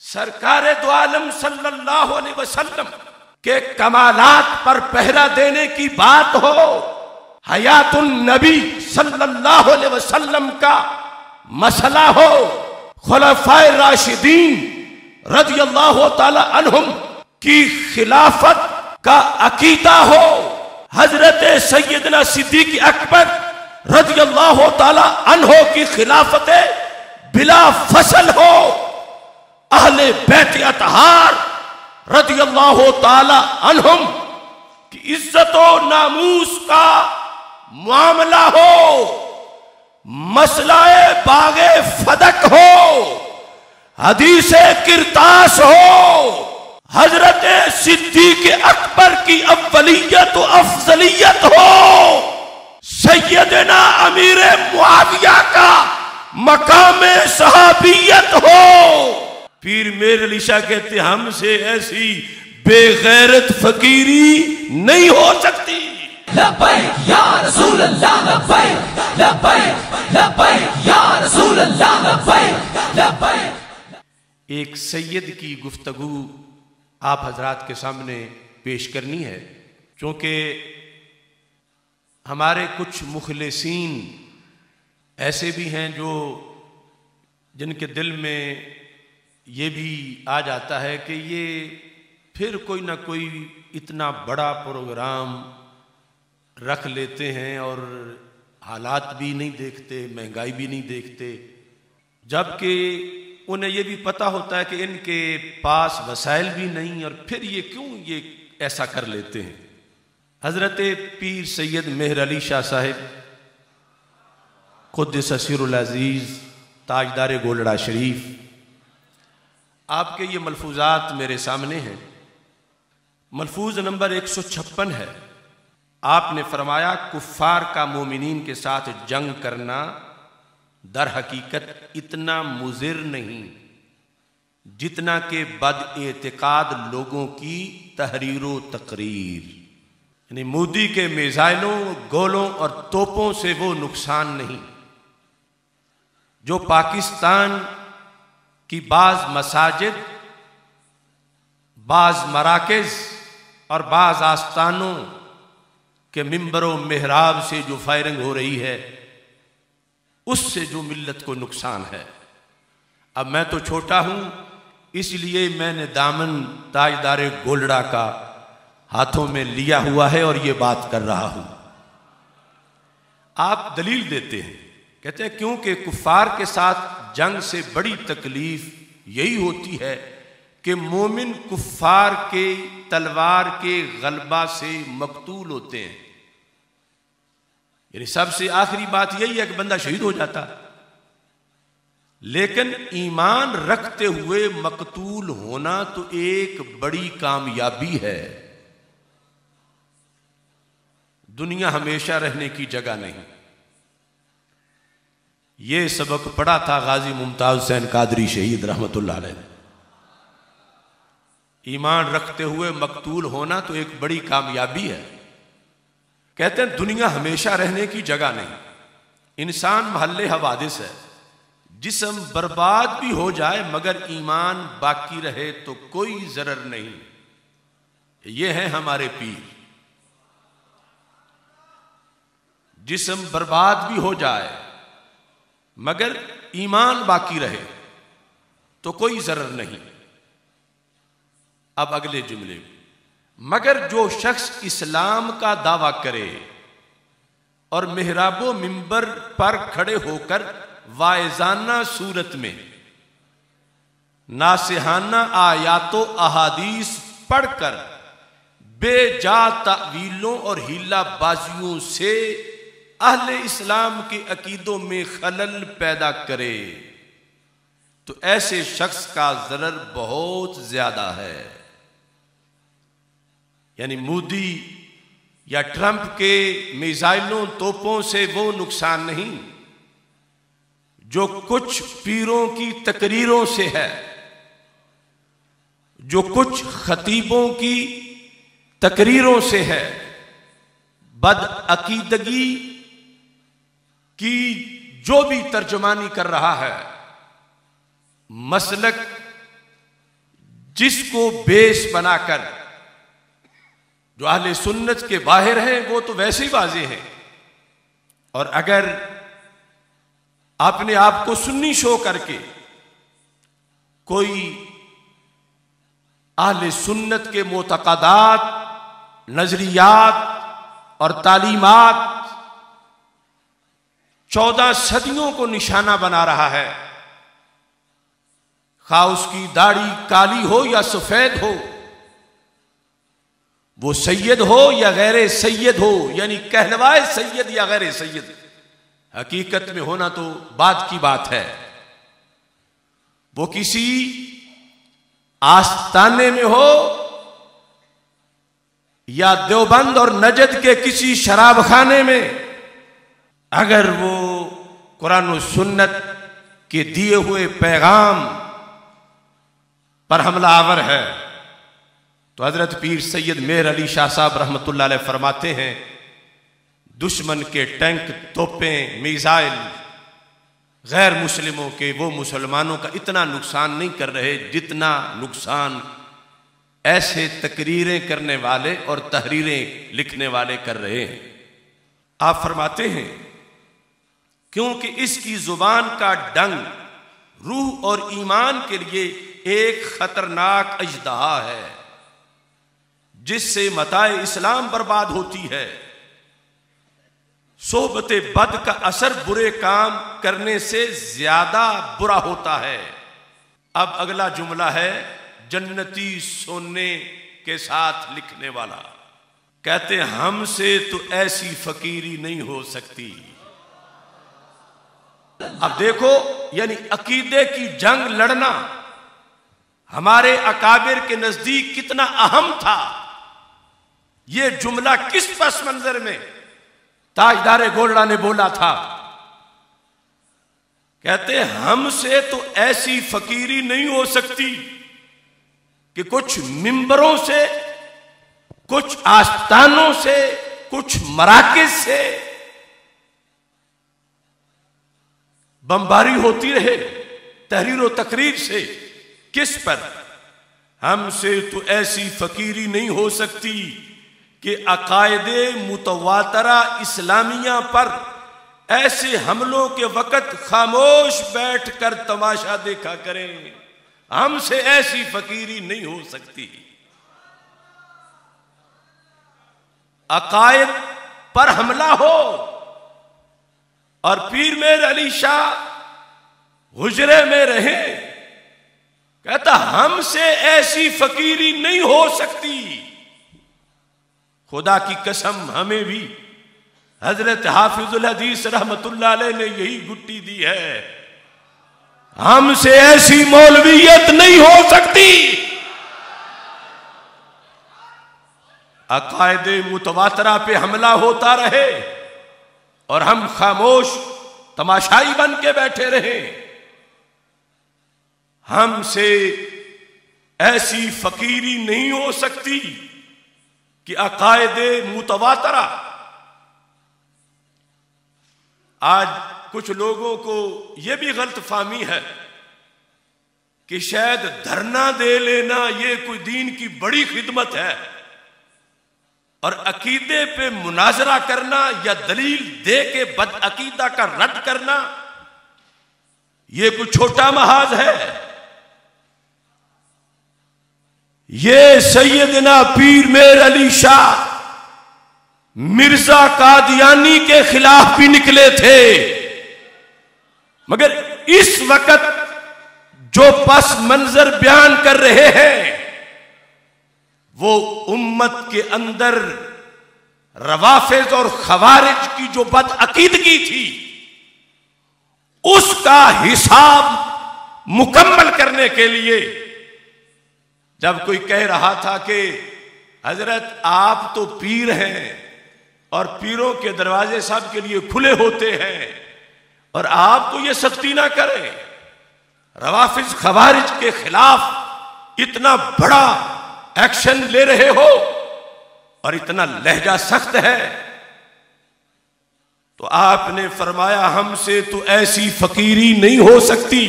सरकारे दो आलम सल्लल्लाहु अलैहि वसल्लम के कमालात पर पहरा देने की बात हो, हयातुन नबी सल्लल्लाहु अलैहि वसल्लम का मसला हो, खुलफाए राशिदीन रज़ियल्लाहु ताला अन्हुम की खिलाफत का अकीदा हो, हजरत सैयदना सिद्दीक अकबर रज़ियल्लाहु ताला अन्हो की खिलाफत बिला फसल हो, अहले बैत अतहार रज़ियल्लाहु ताला अन्हुम की इज्जत व नामूस का मामला हो, मसलाए बागे फदक हो, हदीसे किरतास हो, हजरत सिद्दीक अकबर की अव्वलियत व अफजलियत हो, सैयदना अमीर मुआविया का मकामे सहाबियत हो। पीर मेर अली शाह कहते हमसे ऐसी बेगैरत फकीरी नहीं हो सकती। लब्बैक या रसूल अल्लाह, लब्बैक लब्बैक लब्बैक या रसूल अल्लाह, लब्बैक लब्बैक। एक सैयद की गुफ्तगू आप हजरात के सामने पेश करनी है, क्योंकि हमारे कुछ मुखलिसीन ऐसे भी हैं जो जिनके दिल में ये भी आ जाता है कि ये फिर कोई ना कोई इतना बड़ा प्रोग्राम रख लेते हैं और हालात भी नहीं देखते, महंगाई भी नहीं देखते, जबकि उन्हें ये भी पता होता है कि इनके पास वसाइल भी नहीं, और फिर ये क्यों ये ऐसा कर लेते हैं। हजरत पीर सैयद मेहर अली शाह साहिब क़ुद्दस सिरुल अज़ीज़ ताजदार गोलड़ा शरीफ, आपके ये मलफूजात मेरे सामने हैं। मलफूज नंबर 156 है। आपने फरमाया कुफ्फार का मोमिनीन के साथ जंग करना दर हकीकत इतना मुज़िर नहीं जितना कि बद-एतिकाद लोगों की तहरीरो तकरीर, यानी मोदी के मिसाइलों, गोलों और तोपों से वो नुकसान नहीं जो पाकिस्तान की बाज मसाजिद, बाज मराकिज और बाज आस्तानों के मिंबरों मेहराब से जो फायरिंग हो रही है, उससे जो मिल्लत को नुकसान है। अब मैं तो छोटा हूं, इसलिए मैंने दामन ताजदार गोलड़ा का हाथों में लिया हुआ है और ये बात कर रहा हूं। आप दलील देते हैं, कहते हैं क्योंकि कुफ्फार के साथ जंग से बड़ी तकलीफ यही होती है कि मोमिन कुफ्फार के तलवार के गलबा से मकतूल होते हैं। यानी सबसे आखिरी बात यही है कि बंदा शहीद हो जाता, लेकिन ईमान रखते हुए मकतूल होना तो एक बड़ी कामयाबी है। दुनिया हमेशा रहने की जगह नहीं। ये सबक पढ़ा था गाजी मुमताज हुसैन कादरी शहीद रहमतुल्लाह अलैह। ईमान रखते हुए मकतूल होना तो एक बड़ी कामयाबी है। कहते हैं दुनिया हमेशा रहने की जगह नहीं। इंसान महल्ले हवादिस है, जिस्म बर्बाद भी हो जाए मगर ईमान बाकी रहे तो कोई जरर नहीं। ये है हमारे पीर। जिस्म बर्बाद भी हो जाए मगर ईमान बाकी रहे तो कोई जरर नहीं। अब अगले जुमले, मगर जो शख्स इस्लाम का दावा करे और मेहराबो मिंबर पर खड़े होकर वाइजाना सूरत में नासिहाना आयातो अहादीस पढ़कर बेजा तावीलों और हीला बाजियों से अहले इस्लाम के अकीदों में खलल पैदा करे तो ऐसे शख्स का जरर बहुत ज्यादा है। यानी मोदी या ट्रंप के मिसाइलों, तोपों से वो नुकसान नहीं जो कुछ पीरों की तकरीरों से है, जो कुछ खतीबों की तकरीरों से है। बदअकीदगी की जो भी तर्जुमानी कर रहा है, मसलक जिसको बेस बनाकर जो अहले सुन्नत के बाहर हैं वो तो वैसे ही वाज़ेह हैं, और अगर अपने आप को सुन्नी शो करके कोई अहले सुन्नत के मोतक़दात, नजरियात और तालीमात 14 सदियों को निशाना बना रहा है, खा उसकी दाढ़ी काली हो या सफेद हो, वो सैयद हो या गैर सैयद हो, यानी कहलवाए सैयद या गैर सैयद, हकीकत में होना तो बात की बात है। वो किसी आस्ताने में हो या देवबंद और नजद के किसी शराब खाने में, अगर वो कुरान और सुन्नत के दिए हुए पैगाम पर हमलावर है तो हजरत पीर सैयद मेहर अली शाह साहब रहमतुल्लाह अलैह फरमाते हैं, दुश्मन के टैंक, तोपें, मिसाइल गैर मुस्लिमों के वो मुसलमानों का इतना नुकसान नहीं कर रहे जितना नुकसान ऐसे तकरीरें करने वाले और तहरीरें लिखने वाले कर रहे हैं। आप फरमाते हैं क्योंकि इसकी जुबान का डंग रूह और ईमान के लिए एक खतरनाक अजदहा है जिससे मताए इस्लाम बर्बाद होती है। सोहबत बद का असर बुरे काम करने से ज्यादा बुरा होता है। अब अगला जुमला है जन्नती सोने के साथ लिखने वाला, कहते हमसे तो ऐसी फकीरी नहीं हो सकती। अब देखो, यानी अकीदे की जंग लड़ना हमारे अकाबिर के नजदीक कितना अहम था। यह जुमला किस पस मंजर में ताजदारे गोल्डा ने बोला था? कहते हमसे तो ऐसी फकीरी नहीं हो सकती कि कुछ मिंबरों से, कुछ आस्थानों से, कुछ मराकिज से बमबारी होती रहे तहरीर व तकरीर से। किस पर? हमसे तो ऐसी फकीरी नहीं हो सकती कि अकायदे मुतवातरा इस्लामिया पर ऐसे हमलों के वक़्त खामोश बैठकर तमाशा देखा करें। हमसे ऐसी फकीरी नहीं हो सकती। अकायद पर हमला हो और पीर मेहर अली शाह हुजरे में रहे, कहता हमसे ऐसी फकीरी नहीं हो सकती। खुदा की कसम हमें भी हजरत हाफिजुल हदीस रहमतुल्लाह अलैह ने यही गुट्टी दी है, हमसे ऐसी मौलवियत नहीं हो सकती। अकायदे मुतवातरा पे हमला होता रहे और हम खामोश तमाशाई बन के बैठे रहे। हमसे ऐसी फकीरी नहीं हो सकती कि अकायदे मुतवातरा। आज कुछ लोगों को यह भी गलत फहमी है कि शायद धरना दे लेना यह कोई दीन की बड़ी खिदमत है और अकीदे पे मुनाजरा करना या दलील दे के बदअकीदा का रद्द करना यह कोई छोटा महाज है। ये सैयदना पीर मेहर अली शाह मिर्जा कादियानी के खिलाफ भी निकले थे, मगर इस वक्त जो पस मंजर बयान कर रहे हैं वो उम्मत के अंदर रवाफिज और खवारिज की जो बदअकीदगी थी उसका हिसाब मुकम्मल करने के लिए जब कोई कह रहा था कि हजरत आप तो पीर हैं और पीरों के दरवाजे साहब के लिए खुले होते हैं और आप तो ये सख्ती ना करें, रवाफिज खवारिज के खिलाफ इतना बड़ा एक्शन ले रहे हो और इतना लहजा सख्त है, तो आपने फरमाया हमसे तो ऐसी फकीरी नहीं हो सकती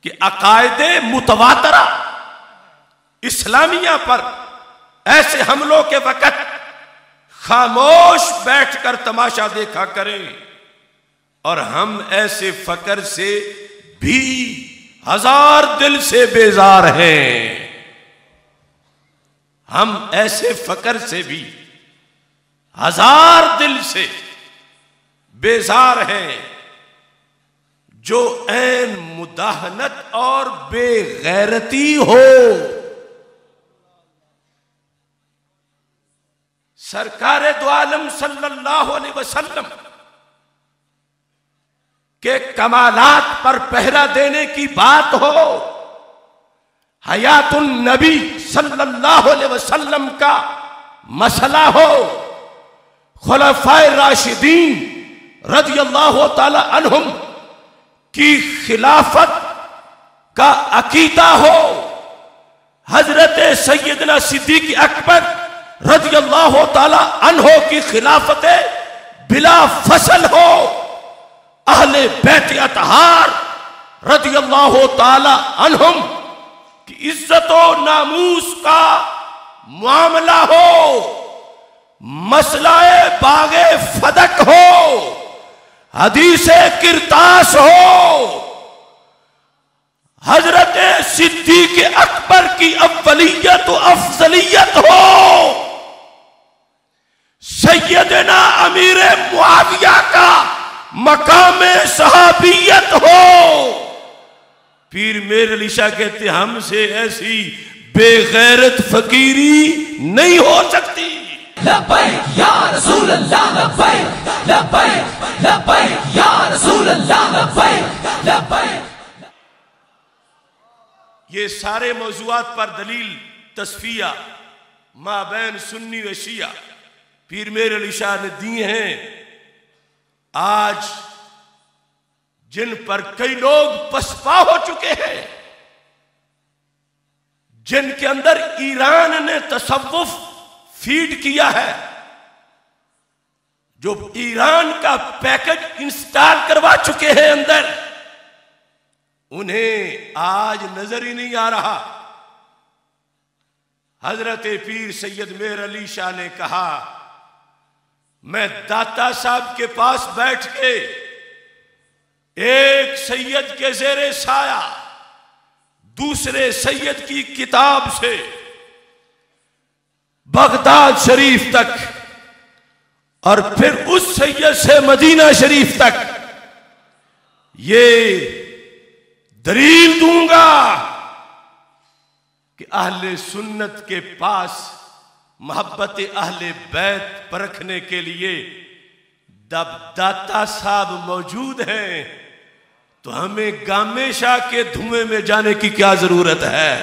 कि अकायदे मुतवातरा इस्लामिया पर ऐसे हमलों के वक़्त खामोश बैठकर तमाशा देखा करें, और हम ऐसे फकर से भी 1000 दिल से बेजार हैं। हम ऐसे फकर से भी 1000 दिल से बेजार हैं जो ऐन मुदाहनत और बेगैरती हो। सरकार दो आलम सल्लल्लाहु अलैहि वसल्लम के कमालात पर पहरा देने की बात हो, हयातुन नबी सल्लल्लाहु अलैहि वसल्लम का मसला हो, खुलफाए राशिदीन रज़ियल्लाहु ताला अन्हुम की खिलाफत का अकीदा हो, हजरत सैयदना सिद्दीक अकबर रज़ियल्लाहु ताला अन्हो की खिलाफत बिला फसल हो, अहले बैत अतहार रज़ियल्लाहु ताला अन्हुम की इज्जत और नामूस का मामला हो, मसलाए बागे फदक हो, हदीसे किरतास हो, हजरत सिद्दीक अकबर की अव्वलियत व अफजलियत हो, सैयदना अमीर मुआविया का मकामे सहाबियत हो। पीर मेर अली शाह कहते हमसे ऐसी बेगैरत फकीरी नहीं हो सकती। लब्बैक या रसूल अल्लाह, लब्बैक लब्बैक लब्बैक या रसूल अल्लाह, लब्बैक लब्बैक। ये सारे मौज़ूआत पर दलील तस्फिया माबैन सुन्नी व शिया पीर मेर अली शाह ने दिए हैं। आज जिन पर कई लोग पसपा हो चुके हैं, जिनके अंदर ईरान ने तसव्वुफ फीड किया है, जो ईरान का पैकेज इंस्टॉल करवा चुके हैं अंदर, उन्हें आज नजर ही नहीं आ रहा। हजरत पीर सैयद मेर अली शाह ने कहा, मैं दाता साहब के पास बैठ के एक सैयद के ज़ेरे साया दूसरे सैयद की किताब से बगदाद शरीफ तक और फिर उस सैयद से मदीना शरीफ तक ये दलील दूंगा कि अहले सुन्नत के पास मोहब्बत अहले बैत परखने के लिए जब दाता साहब मौजूद हैं तो हमें गामे शाह के धुएं में जाने की क्या जरूरत है।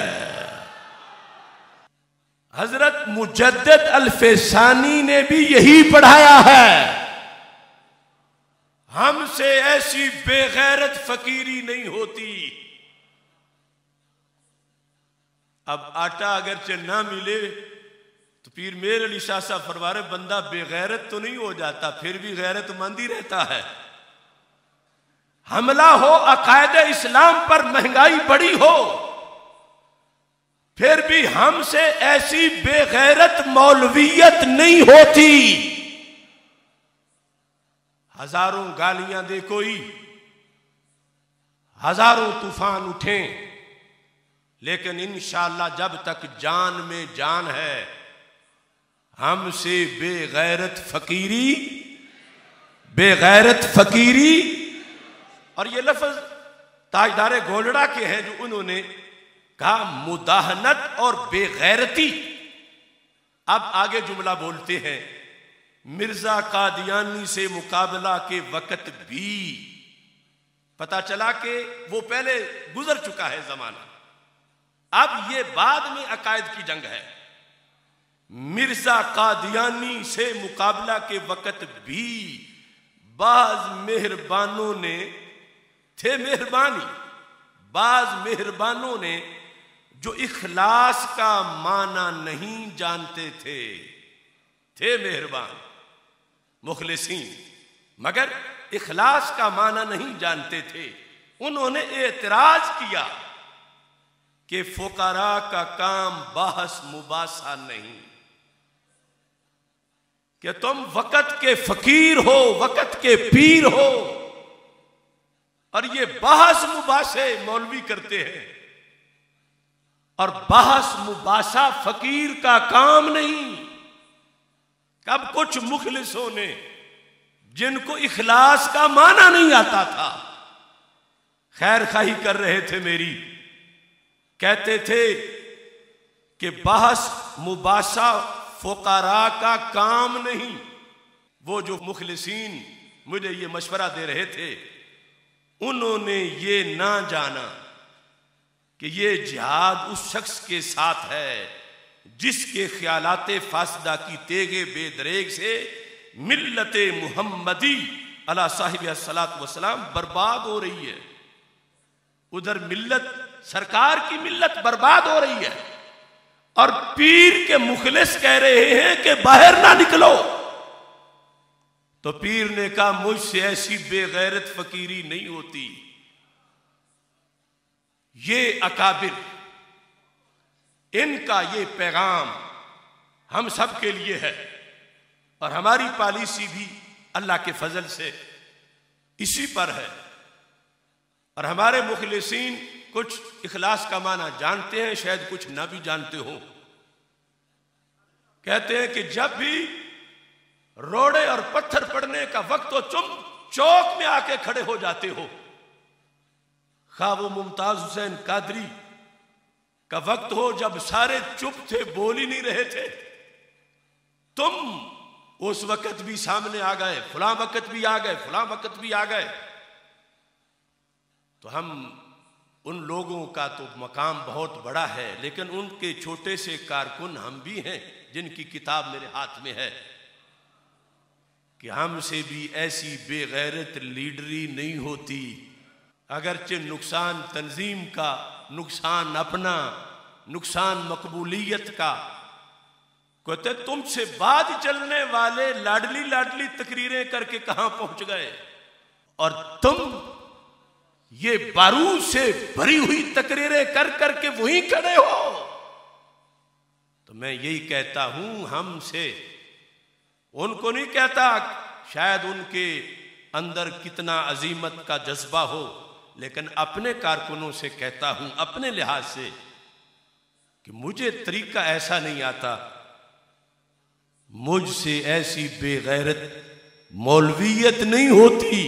हजरत मुजद्दिद अल-फैसानी ने भी यही पढ़ाया है, हमसे ऐसी बेगैरत फकीरी नहीं होती। अब आटा अगरचे ना मिले तो पीर मेर अली शाह साहब फरमा रहे, बंदा बेगैरत तो नहीं हो जाता, फिर भी गैरतमंद ही रहता है। हमला हो अकायद इस्लाम पर, महंगाई बड़ी हो, फिर भी हमसे ऐसी बेगैरत मौलवियत नहीं होती। हजारों गालियां दे कोई, हजारों तूफान उठे, लेकिन इंशाअल्लाह जब तक जान में जान है हमसे बेगैरत फकीरी। और ये लफ्ज ताजदार गोलड़ा के हैं जो उन्होंने कहा मुदाहनत और बेगैरती। अब आगे जुमला बोलते हैं, मिर्जा कादियानी से मुकाबला के वक्त भी पता चला कि वो पहले गुजर चुका है जमाना, अब ये बाद में अकायद की जंग है। मिर्जा कादियानी से मुकाबला के वक्त भी बाज मेहरबानों ने थे मेहरबानी, बाज मेहरबानों ने जो इखलास का माना नहीं जानते थे मेहरबान मुखलिसीन, मगर इखलास का माना नहीं जानते थे। उन्होंने एतराज किया कि फुकारा का काम बहस मुबासा नहीं, कि तुम वक़्त के फकीर हो, वक़्त के पीर हो, और ये बहस मुबासे मौलवी करते हैं। और बहस मुबासा फकीर का काम नहीं। कब कुछ मुखलिसों ने, जिनको इखलास का माना नहीं आता था, खैर खाही कर रहे थे मेरी, कहते थे कि बहस मुबासा फुकारा का काम नहीं। वो जो मुखलिसीन मुझे ये मशवरा दे रहे थे, उन्होंने ये ना जाना कि ये जिहाद उस शख्स के साथ है जिसके ख्यालाते फासदा की तेगे बेदरेग से मिल्लत मुहम्मदी अला साहिब अस्सलात वस्सलाम बर्बाद हो रही है। उधर मिल्लत, सरकार की मिल्लत बर्बाद हो रही है, और पीर के मुखलिस कह रहे हैं कि बाहर ना निकलो। तो पीर ने कहा मुझसे ऐसी बेगैरत फकीरी नहीं होती। ये अकाबिर, इनका ये पैगाम हम सब के लिए है, और हमारी पॉलिसी भी अल्लाह के फजल से इसी पर है। और हमारे मुखलिसीन कुछ इखलास का माना जानते हैं, शायद कुछ ना भी जानते हो। कहते हैं कि जब भी रोड़े और पत्थर पड़ने का वक्त हो, तुम चौक में आके खड़े हो जाते हो। खा वो मुमताज हुसैन कादरी का वक्त हो, जब सारे चुप थे, बोल ही नहीं रहे थे, तुम उस वक्त भी सामने आ गए, फलां वक्त भी आ गए, फलां वक्त भी आ गए। तो हम उन लोगों का तो मकाम बहुत बड़ा है, लेकिन उनके छोटे से कारकुन हम भी हैं, जिनकी किताब मेरे हाथ में है, कि हमसे भी ऐसी बेगैरत लीडरी नहीं होती। अगरचे नुकसान तंजीम का, नुकसान अपना, नुकसान मकबूलियत का। कहते तुमसे बाद चलने वाले लाडली लाडली तकरीरें करके कहां पहुंच गए, और तुम ये बारूद से भरी हुई तकरीरें कर करके वहीं खड़े हो। तो मैं यही कहता हूं, हमसे, उनको नहीं कहता, शायद उनके अंदर कितना अजीमत का जज्बा हो, लेकिन अपने कारकुनों से कहता हूं, अपने लिहाज से, कि मुझे तरीका ऐसा नहीं आता, मुझसे ऐसी बेगैरत मौलवियत नहीं होती